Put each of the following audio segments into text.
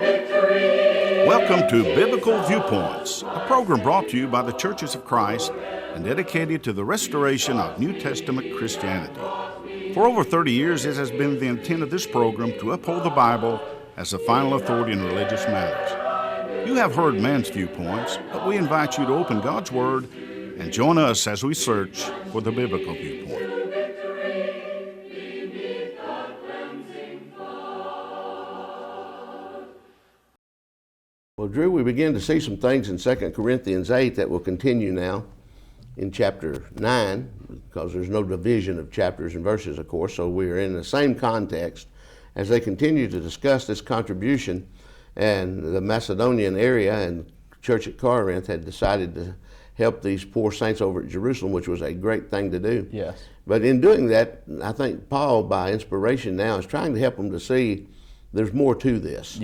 Welcome to Biblical Viewpoints, a program brought to you by the Churches of Christ and dedicated to the restoration of New Testament Christianity. For over 30 years, it has been the intent of this program to uphold the Bible as the final authority in religious matters. You have heard man's viewpoints, but we invite you to open God's Word and join us as we search for the biblical viewpoint. Well, Drew, we begin to see some things in 2 Corinthians 8 that will continue now in chapter 9, because there's no division of chapters and verses, of course, so we're in the same context as they continue to discuss this contribution. And the Macedonian area and church at Corinth had decided to help these poor saints over at Jerusalem, which was a great thing to do. Yes. But in doing that, I think Paul, by inspiration now, is trying to help them to see there's more to this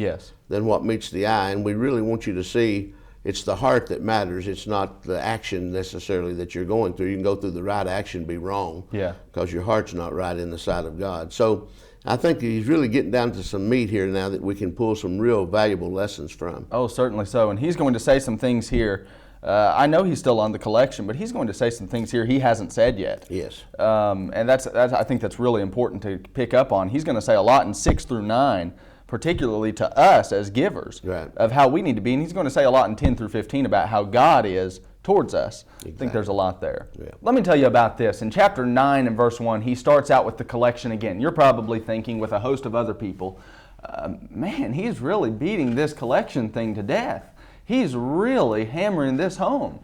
than what meets the eye. And we really want you to see it's the heart that matters. It's not the action necessarily that you're going through. You can go through the right action, be wrong, because your heart's not right in the sight of God. So I think he's really getting down to some meat here now that we can pull some real valuable lessons from. Oh, certainly so. And he's going to say some things here. I know he's still on the collection, but he's going to say some things here he hasn't said yet. Yes. And that's I think that's really important to pick up on. He's going to say a lot in 6 through 9, particularly to us as givers, of how we need to be. And he's going to say a lot in 10 through 15 about how God is towards us. Exactly. I think there's a lot there. Yeah. Let me tell you about this. In chapter 9 and verse 1, he starts out with the collection again. You're probably thinking, with a host of other people, man, he's really beating this collection thing to death. He's really hammering this home.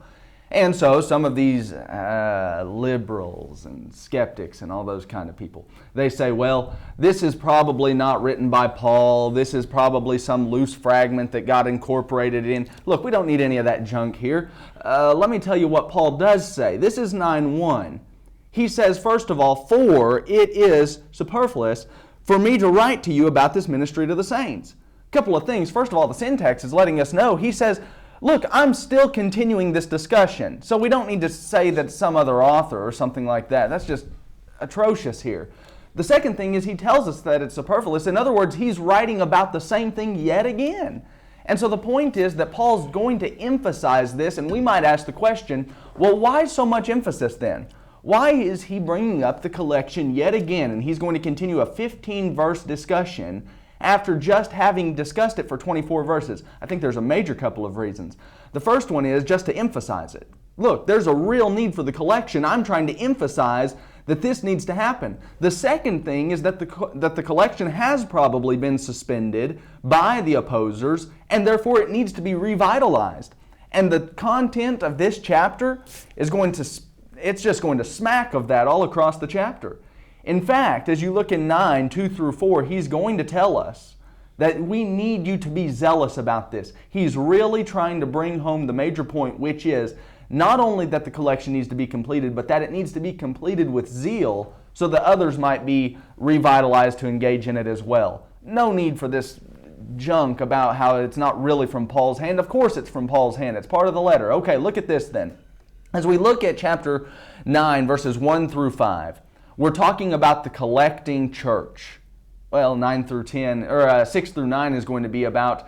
And so some of these liberals and skeptics and all those kind of people, they say, well, this is probably not written by Paul. This is probably some loose fragment that got incorporated in. Look, we don't need any of that junk here. Let me tell you what Paul does say. This is 9:1. He says, first of all, for it is superfluous for me to write to you about this ministry to the saints. A couple of things. First of all, the syntax is letting us know. He says, look, I'm still continuing this discussion, so we don't need to say that some other author or something like that. That's just atrocious here. The second thing is he tells us that it's superfluous. In other words, he's writing about the same thing yet again. And so the point is that Paul's going to emphasize this, and we might ask the question, well, why so much emphasis then? Why is he bringing up the collection yet again? And he's going to continue a 15-verse discussion after just having discussed it for 24 verses. I think there's a major couple of reasons. The first one is just to emphasize it. Look, there's a real need for the collection. I'm trying to emphasize that this needs to happen. The second thing is that the collection has probably been suspended by the opposers, and therefore it needs to be revitalized. And the content of this chapter is it's just going to smack of that all across the chapter. In fact, as you look in 9, 2 through 4, he's going to tell us that we need you to be zealous about this. He's really trying to bring home the major point, which is not only that the collection needs to be completed, but that it needs to be completed with zeal so that others might be revitalized to engage in it as well. No need for this junk about how it's not really from Paul's hand. Of course it's from Paul's hand. It's part of the letter. Okay, look at this then. As we look at chapter 9, verses 1 through 5, we're talking about the collecting church. Well, 6 through 9 is going to be about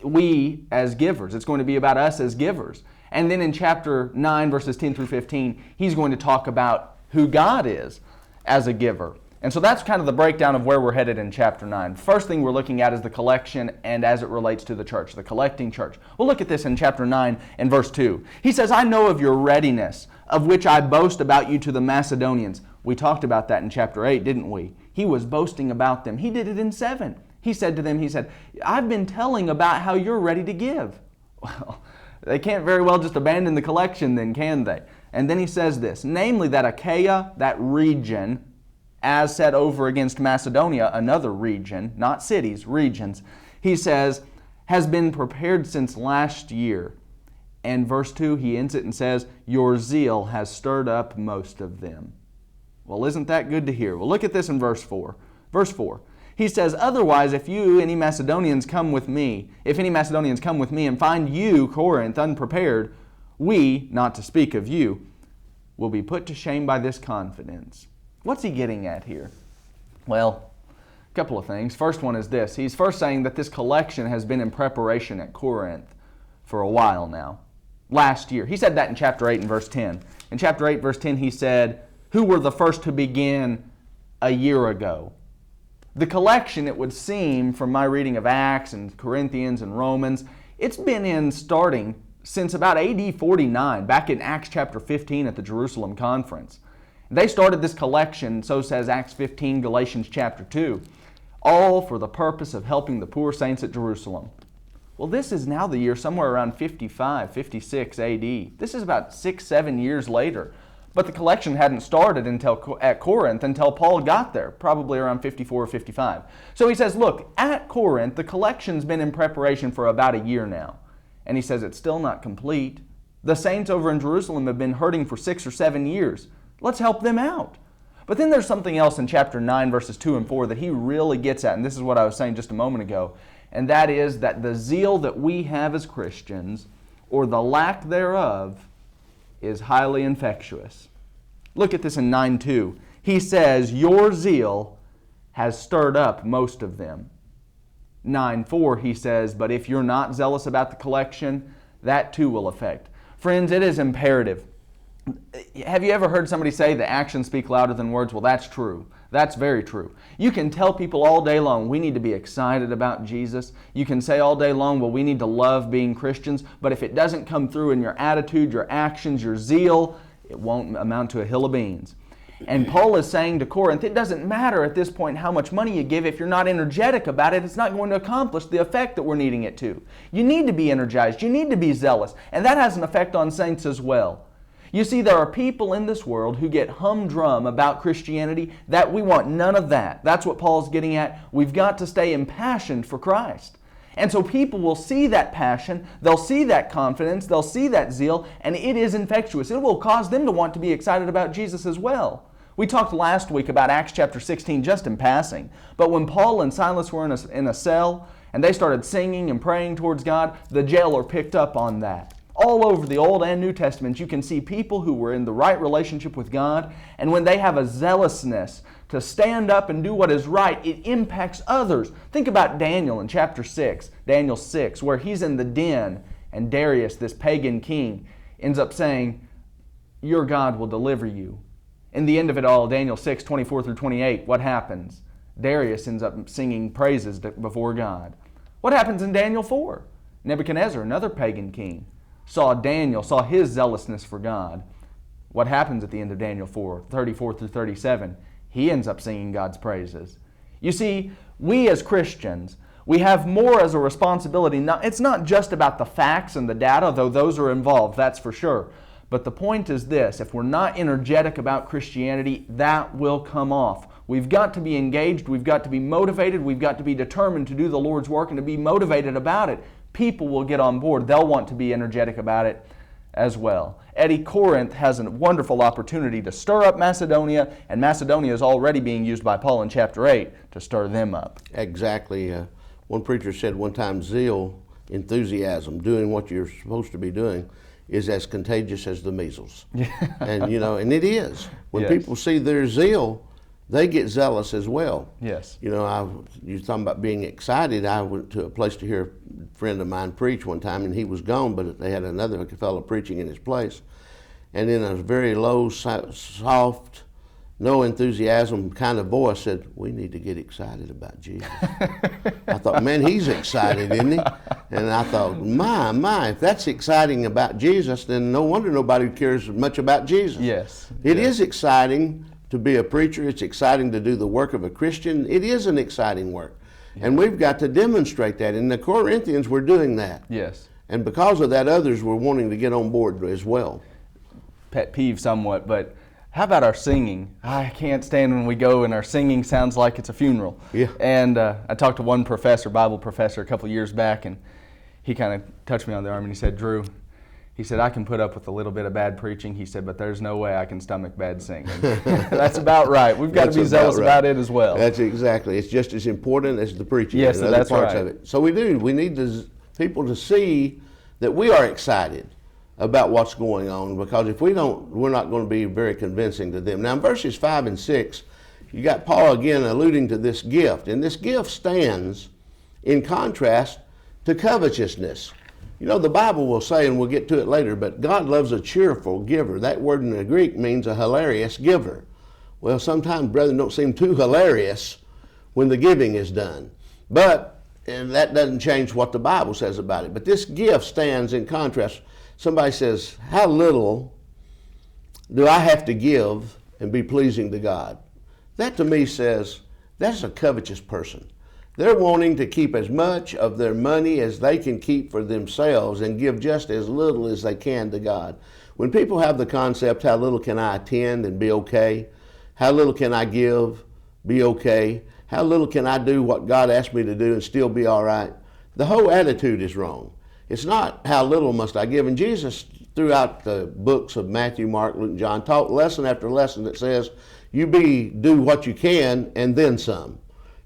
we as givers. It's going to be about us as givers. And then in chapter 9, verses 10 through 15, he's going to talk about who God is as a giver. And so that's kind of the breakdown of where we're headed in chapter 9. First thing we're looking at is the collection and as it relates to the church, the collecting church. We'll look at this in chapter 9 and verse 2. He says, I know of your readiness, of which I boast about you to the Macedonians. We talked about that in chapter 8, didn't we? He was boasting about them. He did it in 7. He said to them, I've been telling about how you're ready to give. Well, they can't very well just abandon the collection then, can they? And then he says this, namely that Achaia, that region, as set over against Macedonia, another region, not cities, regions, he says, has been prepared since last year. And verse 2, he ends it and says, your zeal has stirred up most of them. Well, isn't that good to hear? Well, look at this in verse 4. Verse 4, he says, otherwise, if any Macedonians come with me and find you, Corinth, unprepared, we, not to speak of you, will be put to shame by this confidence. What's he getting at here? Well, A couple of things. First one is this. He's first saying that this collection has been in preparation at Corinth for a while now. Last year. He said that in chapter 8 and verse 10. In chapter 8, verse 10, he said, who were the first to begin a year ago? The collection, it would seem, from my reading of Acts and Corinthians and Romans, it's been in starting since about AD 49, back in Acts chapter 15 at the Jerusalem conference. They started this collection, so says Acts 15, Galatians chapter 2, all for the purpose of helping the poor saints at Jerusalem. Well, this is now the year somewhere around 55, 56 AD. This is about 6-7 years later. But the collection hadn't started at Corinth until Paul got there, probably around 54 or 55. So he says, look, at Corinth, the collection's been in preparation for about a year now. And he says it's still not complete. The saints over in Jerusalem have been hurting for 6 or 7 years. Let's help them out. But then there's something else in chapter 9, verses 2 and 4 that he really gets at, and this is what I was saying just a moment ago, and that is that the zeal that we have as Christians, or the lack thereof, is highly infectious. Look at this in 9:2. He says, your zeal has stirred up most of them. 9:4, he says, but if you're not zealous about the collection, that too will affect. Friends, it is imperative. Have you ever heard somebody say the actions speak louder than words? Well, that's true. That's very true. You can tell people all day long, we need to be excited about Jesus. You can say all day long, well, we need to love being Christians. But if it doesn't come through in your attitude, your actions, your zeal, it won't amount to a hill of beans. And Paul is saying to Corinth, it doesn't matter at this point how much money you give. If you're not energetic about it, it's not going to accomplish the effect that we're needing it to. You need to be energized. You need to be zealous. And that has an effect on saints as well. You see, there are people in this world who get humdrum about Christianity, that we want none of that. That's what Paul's getting at. We've got to stay impassioned for Christ. And so people will see that passion, they'll see that confidence, they'll see that zeal, and it is infectious. It will cause them to want to be excited about Jesus as well. We talked last week about Acts chapter 16 just in passing. But when Paul and Silas were in a cell and they started singing and praying towards God, the jailer picked up on that. All over the Old and New Testaments, you can see people who were in the right relationship with God, and when they have a zealousness to stand up and do what is right, it impacts others. Think about Daniel in chapter 6, Daniel 6, where he's in the den, and Darius, this pagan king, ends up saying, your God will deliver you. In the end of it all, Daniel 6, 24 through 28, what happens? Darius ends up singing praises before God. What happens in Daniel 4? Nebuchadnezzar, another pagan king, saw his zealousness for God. What happens at the end of Daniel 4, 34 through 37? He ends up singing God's praises. You see, we as Christians, we have more as a responsibility. It's not just about the facts and the data, though those are involved, that's for sure. But the point is this, if we're not energetic about Christianity, that will come off. We've got to be engaged, we've got to be motivated, we've got to be determined to do the Lord's work and to be motivated about it. People will get on board. They'll want to be energetic about it as well. Eddie, Corinth has a wonderful opportunity to stir up Macedonia, and Macedonia is already being used by Paul in chapter 8 to stir them up. Exactly. One preacher said one time, zeal, enthusiasm, doing what you're supposed to be doing, is as contagious as the measles. And and it is. When people see their zeal, they get zealous as well. Yes. You're talking about being excited. I went to a place to hear a friend of mine preach one time, and he was gone, but they had another fellow preaching in his place. And in a very low, soft, no enthusiasm kind of voice said, we need to get excited about Jesus. I thought, man, he's excited, isn't he? And I thought, my, if that's exciting about Jesus, then no wonder nobody cares much about Jesus. Yes. It is exciting to be a preacher. It's exciting to do the work of a Christian. It is an exciting work. And we've got to demonstrate that. And the Corinthians were doing that. Yes. And because of that, others were wanting to get on board as well. Pet peeve somewhat, but how about our singing? I can't stand when we go and our singing sounds like it's a funeral. Yeah. And I talked to one professor, Bible professor, a couple of years back, and he kind of touched me on the arm and he said, Drew, he said, I can put up with a little bit of bad preaching. He said, but there's no way I can stomach bad singing. That's about right. We've got to be zealous about it as well. That's exactly. It's just as important as the preaching. Yes, and that's other parts right. of it. So we do. We need people to see that we are excited about what's going on, because if we don't, we're not going to be very convincing to them. Now in verses 5 and 6, you got Paul again alluding to this gift. And this gift stands in contrast to covetousness. You know, the Bible will say, and we'll get to it later, but God loves a cheerful giver. That word in the Greek means a hilarious giver. Well, sometimes brethren don't seem too hilarious when the giving is done. But and that doesn't change what the Bible says about it. But this gift stands in contrast. Somebody says, how little do I have to give and be pleasing to God? That to me says, that's a covetous person. They're wanting to keep as much of their money as they can keep for themselves and give just as little as they can to God. When people have the concept, how little can I attend and be okay? How little can I give, be okay? How little can I do what God asked me to do and still be all right? The whole attitude is wrong. It's not how little must I give. And Jesus, throughout the books of Matthew, Mark, Luke, and John, taught lesson after lesson that says, do what you can and then some.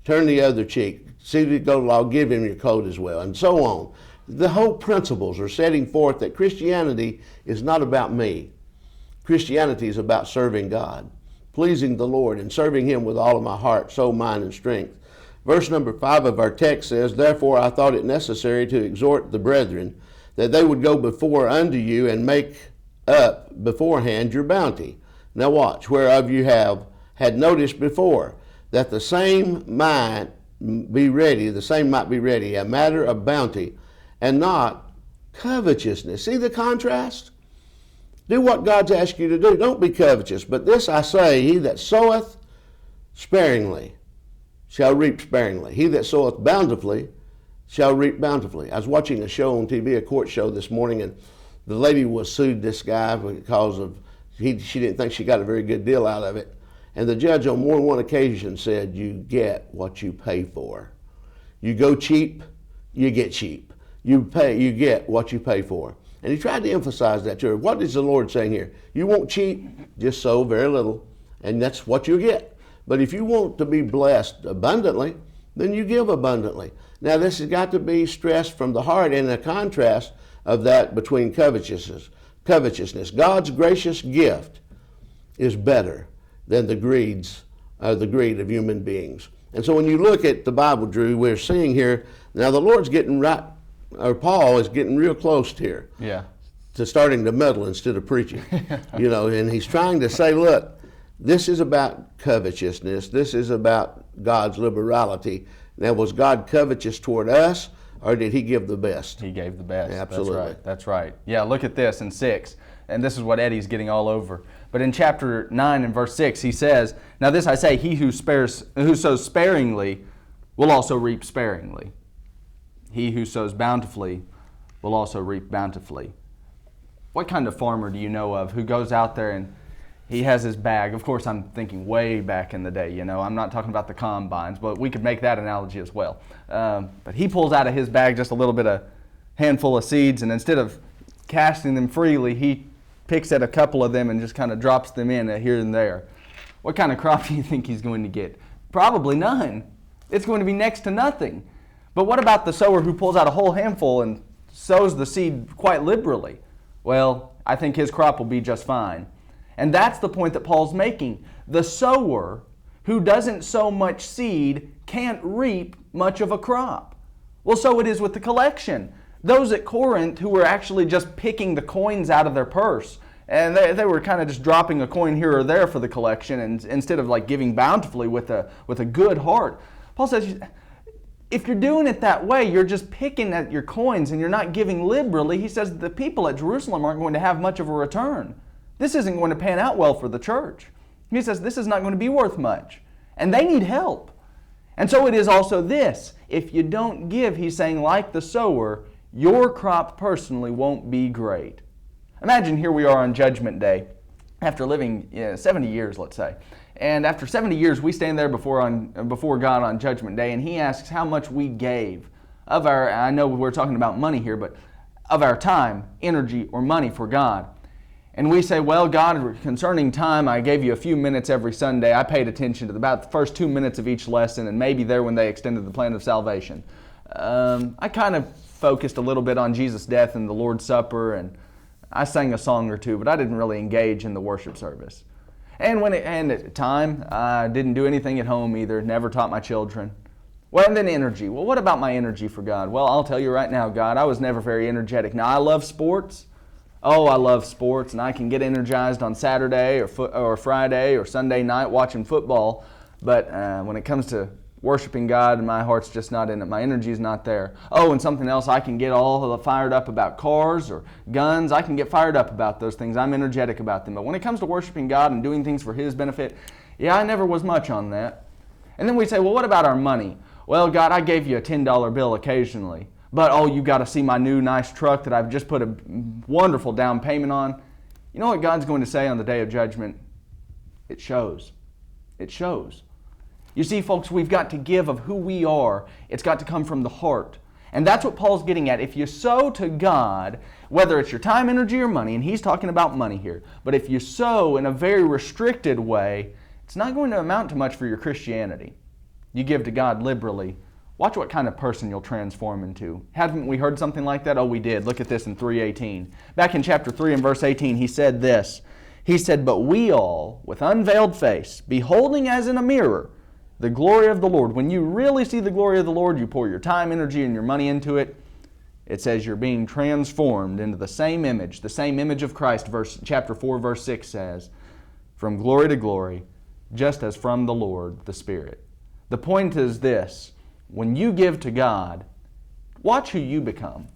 Turn the other cheek. See the go law, give him your coat as well, and so on. The whole principles are setting forth that Christianity is not about me. Christianity is about serving God, pleasing the Lord, and serving him with all of my heart, soul, mind, and strength. Verse number 5 of our text says, therefore I thought it necessary to exhort the brethren that they would go before unto you and make up beforehand your bounty. Now watch, whereof you have had notice before, that the same might be ready, a matter of bounty, and not covetousness. See the contrast? Do what God's asked you to do. Don't be covetous. But this I say, he that soweth sparingly shall reap sparingly. He that soweth bountifully shall reap bountifully. I was watching a show on TV, a court show this morning, and the lady was sued this guy because of she didn't think she got a very good deal out of it. And the judge on more than one occasion said, you get what you pay for. You go cheap, you get cheap. You get what you pay for. And he tried to emphasize that to her. What is the Lord saying here? You want cheap, just sow very little, and that's what you get. But if you want to be blessed abundantly, then you give abundantly. Now this has got to be stressed from the heart in a contrast of that between covetousness. God's gracious gift is better than the greed of human beings. And so when you look at the Bible, Drew, we're seeing here, now the Lord's getting right, or Paul is getting real close here. Yeah. To starting to meddle instead of preaching. And he's trying to say, look, this is about covetousness. This is about God's liberality. Now, was God covetous toward us, or did he give the best? He gave the best. Absolutely. That's right. Yeah, look at this in 6. And this is what Eddie's getting all over. But in chapter 9 and verse 6, he says, now this I say, he who sows sparingly will also reap sparingly. He who sows bountifully will also reap bountifully. What kind of farmer do you know of who goes out there and he has his bag? Of course, I'm thinking way back in the day, I'm not talking about the combines, but we could make that analogy as well. But he pulls out of his bag just a little bit of handful of seeds, and instead of casting them freely, he picks at a couple of them and just kind of drops them in here and there. What kind of crop do you think he's going to get? Probably none. It's going to be next to nothing. But what about the sower who pulls out a whole handful and sows the seed quite liberally? Well, I think his crop will be just fine. And that's the point that Paul's making. The sower who doesn't sow much seed can't reap much of a crop. Well, so it is with the collection. Those at Corinth who were actually just picking the coins out of their purse, and they were kind of just dropping a coin here or there for the collection, and instead of like giving bountifully with a good heart. Paul says, if you're doing it that way, you're just picking at your coins and you're not giving liberally. He says the people at Jerusalem aren't going to have much of a return. This isn't going to pan out well for the church. He says this is not going to be worth much. And they need help. And so it is also this. If you don't give, he's saying, like the sower, your crop personally won't be great. Imagine here we are on Judgment Day, after living 70 years, let's say. And after 70 years, we stand there before God on Judgment Day, and he asks how much we gave of our, I know we're talking about money here, but of our time, energy, or money for God. And we say, well, God, concerning time, I gave you a few minutes every Sunday. I paid attention to about the first 2 minutes of each lesson, and maybe there when they extended the plan of salvation. I kind of focused a little bit on Jesus' death and the Lord's Supper, and I sang a song or two, but I didn't really engage in the worship service. And at the time, I didn't do anything at home either, never taught my children. Well, and then energy. Well, what about my energy for God? Well, I'll tell you right now, God, I was never very energetic. Now, I love sports. Oh, I love sports, and I can get energized on Saturday or Friday or Sunday night watching football. But when it comes to worshiping God, my heart's just not in it. My energy's not there. Oh, and something else, I can get all fired up about cars or guns. I can get fired up about those things. I'm energetic about them. But when it comes to worshiping God and doing things for His benefit, yeah, I never was much on that. And then we say, well, what about our money? Well, God, I gave you a $10 bill occasionally. But, oh, you got to see my new nice truck that I've just put a wonderful down payment on. You know what God's going to say on the day of judgment? It shows. It shows. You see, folks, we've got to give of who we are. It's got to come from the heart. And that's what Paul's getting at. If you sow to God, whether it's your time, energy, or money, and he's talking about money here, but if you sow in a very restricted way, it's not going to amount to much for your Christianity. You give to God liberally. Watch what kind of person you'll transform into. Haven't we heard something like that? Oh, we did. Look at this in 3:18. Back in chapter 3 and verse 18, he said this. He said, "But we all, with unveiled face, beholding as in a mirror, the glory of the Lord." When you really see the glory of the Lord, you pour your time, energy, and your money into it. It says you're being transformed into the same image of Christ. Chapter 4, verse 6 says, "From glory to glory, just as from the Lord, the Spirit." The point is this. When you give to God, watch who you become.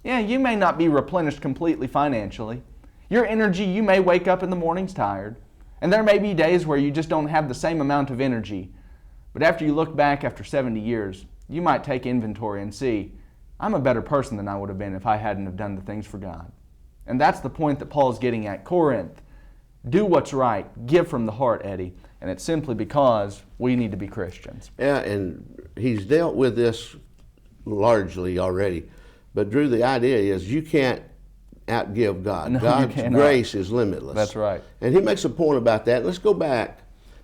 Yeah, you may not be replenished completely financially. Your energy, you may wake up in the mornings tired. And there may be days where you just don't have the same amount of energy. But after you look back after 70 years, you might take inventory and see, I'm a better person than I would have been if I hadn't have done the things for God. And that's the point that Paul's getting at. Corinth, do what's right. Give from the heart, Eddie. And it's simply because we need to be Christians. Yeah, and he's dealt with this largely already. But Drew, the idea is you can't outgive God. No, God's grace is limitless. That's right. And he makes a point about that. Let's go back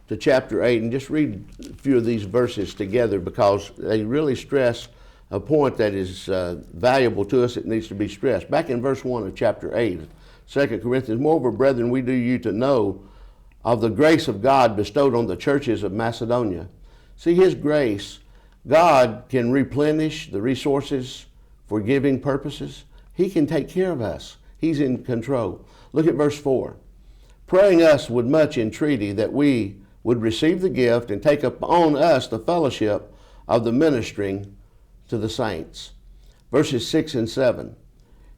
to chapter 8 and just read a few of these verses together because they really stress a point that is valuable to us. It needs to be stressed. Back in verse 1 of chapter 8, 2 Corinthians, "Moreover, brethren, we do you to know of the grace of God bestowed on the churches of Macedonia." See, His grace, God can replenish the resources for giving purposes. He can take care of us. He's in control. Look at verse 4. "Praying us with much entreaty that we would receive the gift and take upon us the fellowship of the ministering to the saints." Verses 6 and 7.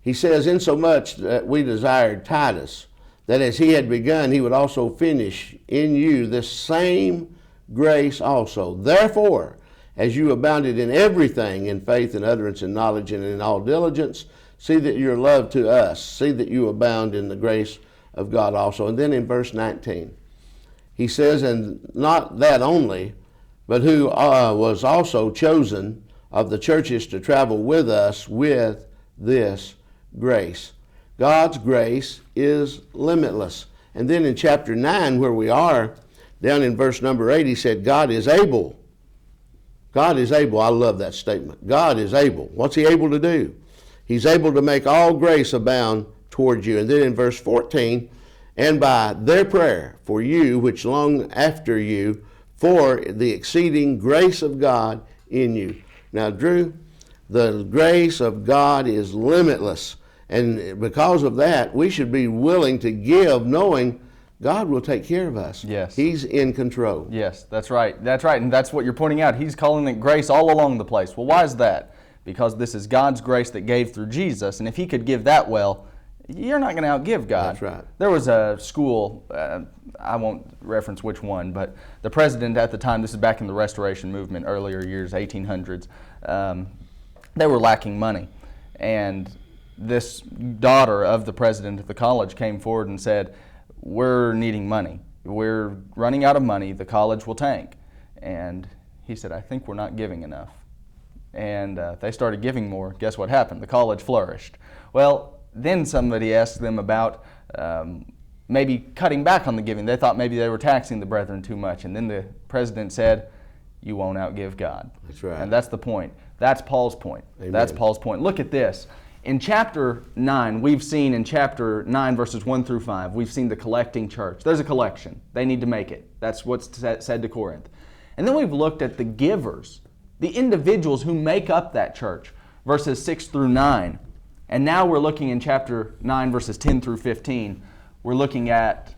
He says, "Insomuch that we desired Titus, that as he had begun, he would also finish in you this same grace also. Therefore, as you abounded in everything, in faith and utterance and knowledge and in all diligence, see that your love to us, see that you abound in the grace of God also." And then in verse 19, he says, "And not that only, but who was also chosen of the churches to travel with us with this grace." God's grace is limitless. And then in chapter 9, where we are, down in verse number 8, he said, "God is able." God is able. I love that statement. God is able. What's He able to do? He's able to make all grace abound towards you. And then in verse 14, "And by their prayer for you, which long after you, for the exceeding grace of God in you." Now, Drew, the grace of God is limitless. And because of that, we should be willing to give, knowing God will take care of us. Yes. He's in control. Yes, that's right. That's right. And that's what you're pointing out. He's calling it grace all along the place. Well, why is that? Because this is God's grace that gave through Jesus. And if He could give that well, you're not going to outgive God. That's right. There was a school, I won't reference which one, but the president at the time, this is back in the Restoration movement, earlier years, 1800s, they were lacking money. And this daughter of the president of the college came forward and said, "We're needing money. We're running out of money. The college will tank." And he said, "I think we're not giving enough." And they started giving more. Guess what happened? The college flourished. Well, then somebody asked them about maybe cutting back on the giving. They thought maybe they were taxing the brethren too much. And then the president said, "You won't outgive God." That's right. And that's the point. That's Paul's point. Amen. That's Paul's point. Look at this. In chapter 9, we've seen in chapter 9, verses 1 through 5, we've seen the collecting church. There's a collection. They need to make it. That's what's said to Corinth. And then we've looked at the givers, the individuals who make up that church, verses 6 through 9. And now we're looking in chapter 9, verses 10 through 15. We're looking at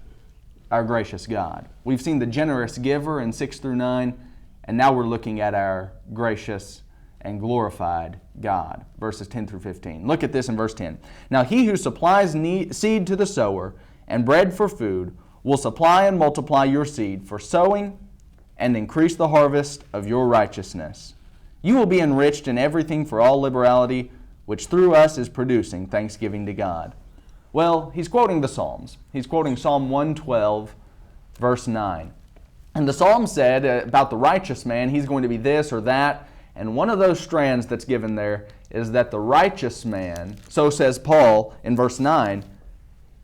our gracious God. We've seen the generous giver in 6 through 9, and now we're looking at our gracious and glorified God, verses 10 through 15. Look at this in verse 10. Now he who supplies seed to the sower and bread for food will supply and multiply your seed for sowing and increase the harvest of your righteousness. You will be enriched in everything for all liberality, which through us is producing thanksgiving to God. Well, he's quoting the Psalms. He's quoting Psalm 112, verse 9. And the Psalm said about the righteous man, he's going to be this or that. And one of those strands that's given there is that the righteous man, so says Paul in verse 9,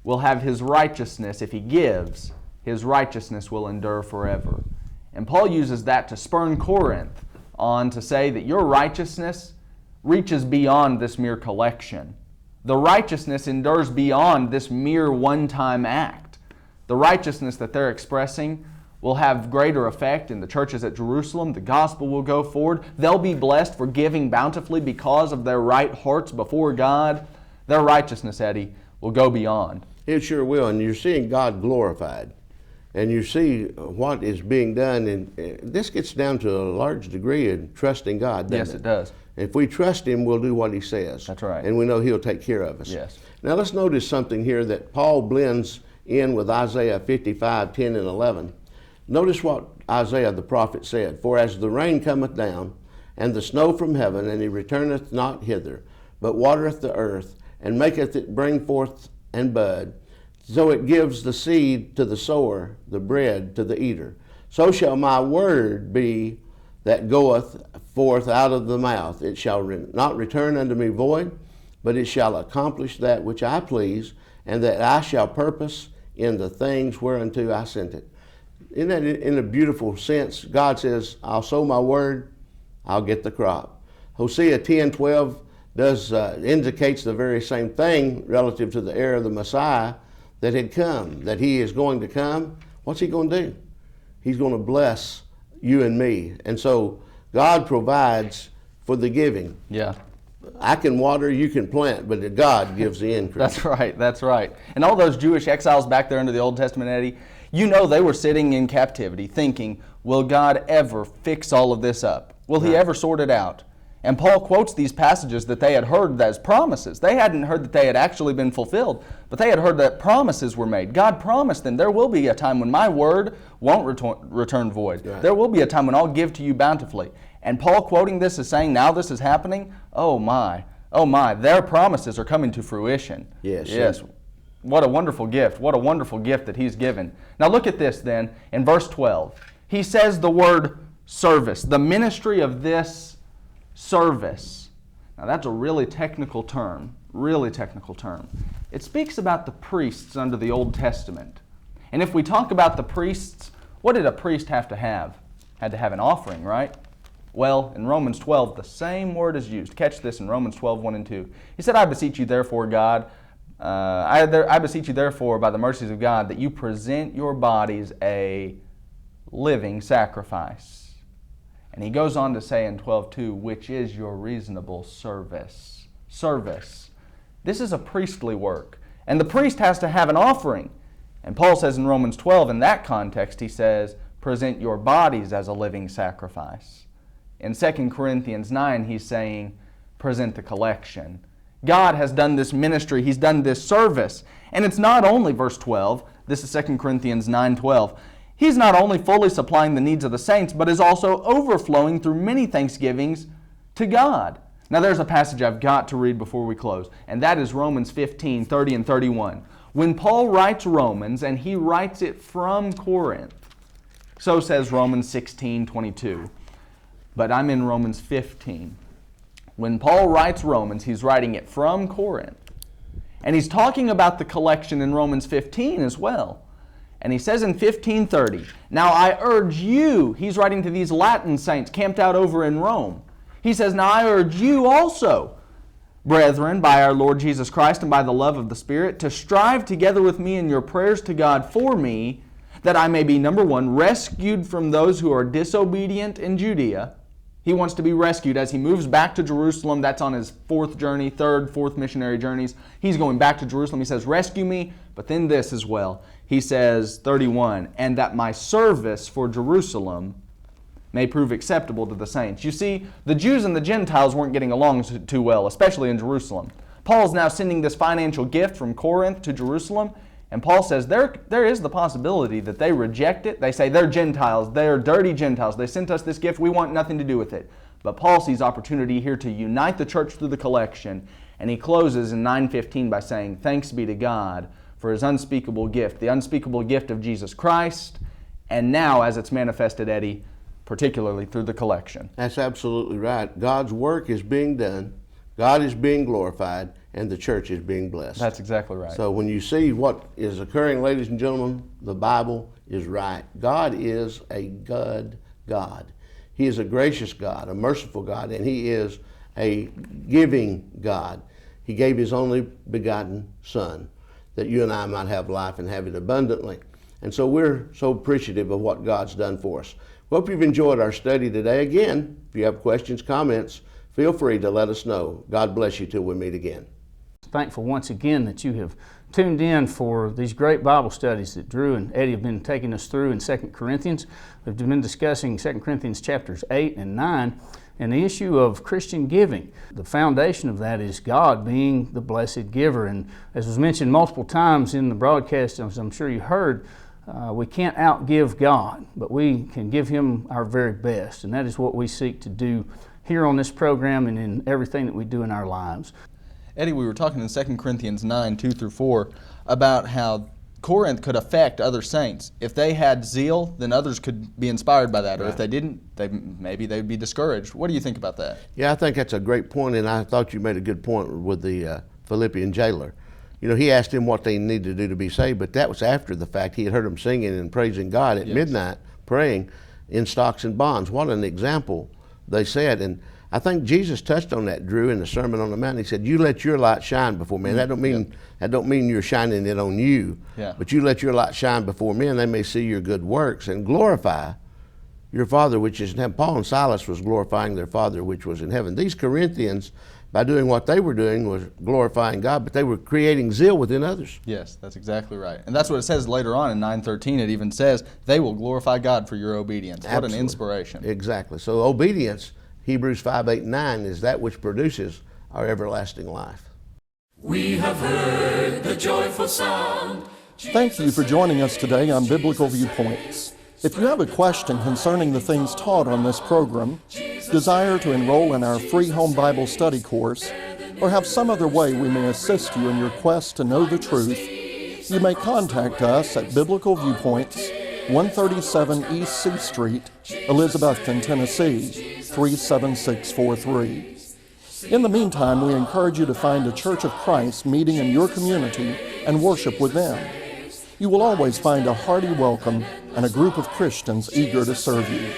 will have his righteousness, if he gives, his righteousness will endure forever. And Paul uses that to spurn Corinth on to say that your righteousness reaches beyond this mere collection. The righteousness endures beyond this mere one-time act. The righteousness that they're expressing will have greater effect in the churches at Jerusalem. The gospel will go forward. They'll be blessed for giving bountifully because of their right hearts before God. Their righteousness, Eddie, will go beyond. It sure will, and you're seeing God glorified. And you see what is being done, and this gets down to a large degree in trusting God, doesn't it? Yes, it does. If we trust Him, we'll do what He says. That's right. And we know He'll take care of us. Yes. Now let's notice something here that Paul blends in with Isaiah 55, 10 and 11. Notice what Isaiah the prophet said, "For as the rain cometh down, and the snow from heaven, and it returneth not hither, but watereth the earth, and maketh it bring forth and bud, so it gives the seed to the sower, the bread to the eater. So shall my word be that goeth forth out of the mouth. It shall not return unto me void, but it shall accomplish that which I please, and that I shall purpose in the things whereunto I sent it." Isn't that in a beautiful sense? God says, I'll sow my word, I'll get the crop. Hosea 10:12 indicates the very same thing relative to the era of the Messiah that had come, that He is going to come. What's He going to do? He's going to bless you and me. And so God provides for the giving. Yeah. I can water, you can plant, but God gives the increase. That's right. And all those Jewish exiles back there under the Old Testament, Eddie, you know they were sitting in captivity thinking, will God ever fix all of this up? Will He ever sort it out? And Paul quotes these passages that they had heard as promises. They hadn't heard that they had actually been fulfilled, but they had heard that promises were made. God promised them, there will be a time when my word won't return void. Right. There will be a time when I'll give to you bountifully. And Paul quoting this is saying, now this is happening? Oh my, their promises are coming to fruition. Yes. What a wonderful gift. What a wonderful gift that He's given. Now look at this then in verse 12. He says the word service, the ministry of this service. Now that's a really technical term. It speaks about the priests under the Old Testament. And if we talk about the priests, what did a priest have to have? Had to have an offering, right? Well, in Romans 12, the same word is used. Catch this in Romans 12, 1 and 2. He said, I beseech you therefore, God, I beseech you therefore by the mercies of God that you present your bodies a living sacrifice. And he goes on to say in 12:2, which is your reasonable service. Service. This is a priestly work. And the priest has to have an offering. And Paul says in Romans 12, in that context, he says, present your bodies as a living sacrifice. In 2 Corinthians 9, he's saying, present the collection. God has done this ministry. He's done this service. And it's not only, verse 12, this is 2 Corinthians 9:12. He's not only fully supplying the needs of the saints, but is also overflowing through many thanksgivings to God. Now there's a passage I've got to read before we close, and that is Romans 15, 30 and 31. When Paul writes Romans, and he writes it from Corinth, so says Romans 16, 22. But I'm in Romans 15. When Paul writes Romans, he's writing it from Corinth. And he's talking about the collection in Romans 15 as well. And he says in 15:30, now I urge you, he's writing to these Latin saints camped out over in Rome. He says, now I urge you also, brethren, by our Lord Jesus Christ and by the love of the Spirit, to strive together with me in your prayers to God for me, that I may be, number one, rescued from those who are disobedient in Judea. He wants to be rescued as he moves back to Jerusalem. That's on his fourth missionary journeys. He's going back to Jerusalem. He says, rescue me, but then this as well. He says, 31, and that my service for Jerusalem may prove acceptable to the saints. You see, the Jews and the Gentiles weren't getting along too well, especially in Jerusalem. Paul's now sending this financial gift from Corinth to Jerusalem, and Paul says there is the possibility that they reject it. They say they're Gentiles, they're dirty Gentiles. They sent us this gift, we want nothing to do with it. But Paul sees opportunity here to unite the church through the collection, and he closes in 9:15 by saying, thanks be to God for His unspeakable gift, the unspeakable gift of Jesus Christ, and now as it's manifested, Eddie, particularly through the collection. That's absolutely right. God's work is being done, God is being glorified, and the church is being blessed. That's exactly right. So when you see what is occurring, ladies and gentlemen, the Bible is right. God is a good God. He is a gracious God, a merciful God, and He is a giving God. He gave His only begotten Son that you and I might have life and have it abundantly. And so we're so appreciative of what God's done for us. Hope you've enjoyed our study today. Again, if you have questions, comments, feel free to let us know. God bless you till we meet again. Thankful once again that you have tuned in for these great Bible studies that Drew and Eddie have been taking us through in 2 Corinthians. We've been discussing 2 Corinthians chapters 8 and 9 and the issue of Christian giving. The foundation of that is God being the blessed giver. And as was mentioned multiple times in the broadcast, as I'm sure you heard, we can't outgive God, but we can give Him our very best. And that is what we seek to do here on this program and in everything that we do in our lives. Eddie, we were talking in 2 Corinthians 9, 2-4, about how Corinth could affect other saints. If they had zeal, then others could be inspired by that. Or if they didn't, maybe they'd be discouraged. What do you think about that? Yeah, I think that's a great point, and I thought you made a good point with the Philippian jailer. You know, he asked him what they needed to do to be saved, but that was after the fact. He had heard them singing and praising God at midnight, praying in stocks and bonds. What an example they said. And I think Jesus touched on that, Drew, in the Sermon on the Mount. He said, you let your light shine before men. That don't mean you're shining it on you, but you let your light shine before men. They may see your good works and glorify your Father which is in heaven. Paul and Silas was glorifying their Father which was in heaven. These Corinthians, by doing what they were doing, was glorifying God, but they were creating zeal within others. Yes, that's exactly right. And that's what it says later on in 9:13. It even says, they will glorify God for your obedience. What an inspiration. Exactly. So obedience, Hebrews 5, 8, 9, is that which produces our everlasting life. We have heard the joyful sound. Thank you for joining us today on Biblical Viewpoints. If you have a question concerning the things taught on this program, desire to enroll in our free home Bible study course, or have some other way we may assist you in your quest to know the truth, you may contact us at Biblical Viewpoints, 137 East C Street, Elizabethton, Tennessee, 37643. In the meantime, we encourage you to find a Church of Christ meeting in your community and worship with them. You will always find a hearty welcome and a group of Christians eager to serve you.